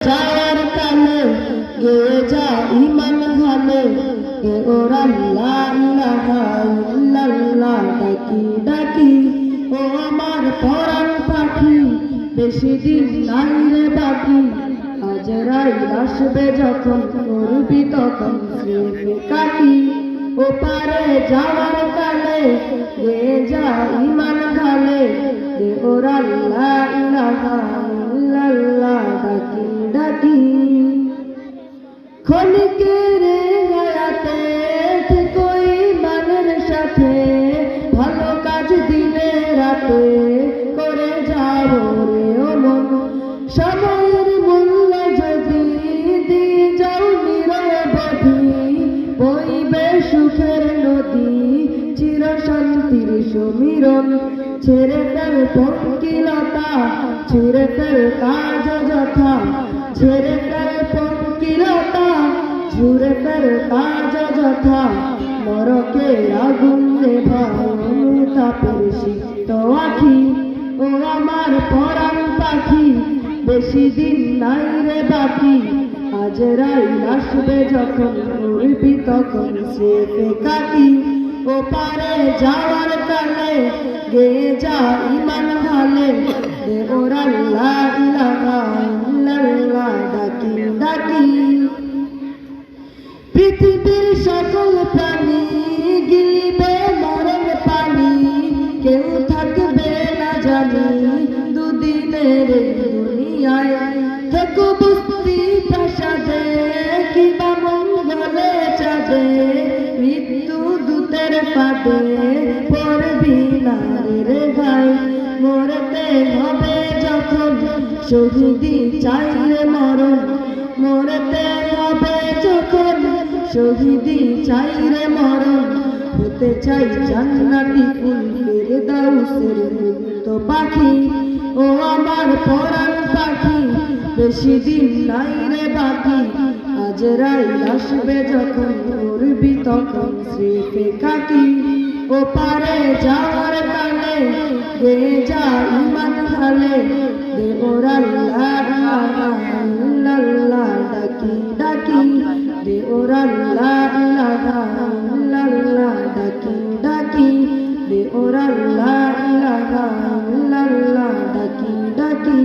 যাওয়ার কালে গে যা ইমান ঘালে গে ওরা লা ইলাহা ইল্লাল্লাহ ডাকি ডাকি ও আমার পরাণ পাখি বেশি দিন নাই রে বাকি আজরাইল আসবে যখন করবি তখন স্মৃতি কাটি ও পারে যাওয়ার কালে গে যা ইমান ঘালে গে ওরা লা ইলাহা ইল্লাল্লাহ ডাকি ডাকি ক্ষণিকের গায়াতে কই মানের সাথে ভালো কাজ দিনে রাতে করে যাব রে ও মন সময়ের মূল্য যদি দি যাও নিরবধি বইবে সুখের নদী চির শান্তির সমীরণ ছেড়ে ফেল পঙ্কিলতা ছেড়ে ফেল কাজ যথা ছেড়ে ফেল পঙ্কিলতা ছেড়ে ফেল কাজ যথা নরকে আগুন নেভানো তাপের সিক্ত আখি ও আমার পরাণ পাখি বেশি দিন নাই রে বাকি আজরাইল আসবে যখন উড়বি তখন স্মৃতি কাটি ও পারে যাওয়ার কালে গে যা ইমান ঘালে দে ওরা লা ইলাহা ইল্লাল্লাহ ডাকি ডাকি পৃথিবীর সকল প্রাণী গিলিবে মরণ পানি কেউ থাকবে না জানি দুদিনের দুনিয়ায় থেকো বস্তি প্রাসাদে কিবা মঙ্গলে চাঁদে মৃত্যু দূতের পাদে পড়বি না রে ভাই মরতে হবে যখন শহীদি চাই রে মরণ মরতে হবে যখন শহীদি চাই রে মরণ হতে চাই জান্নাতি ফুল ফেরদাউসের মুক্ত পাখি ও আমার পরাণ পাখি বেশি দিন নাই রে বাকি আজরাইল আসবে যখন উড়বি তখন স্মৃতি কাটি ও পারে যাওয়ার কালে গে যা ইমান ঘালে দে ওরা লা ইলাহা ইল্লাল্লাহ ডাকি ডাকি দে ওরা লা ইলাহা ইল্লাল্লাহ ডাকি ডাকি দে ওরা লা ইলাহা ইল্লাল্লাহ ডাকি ডাকি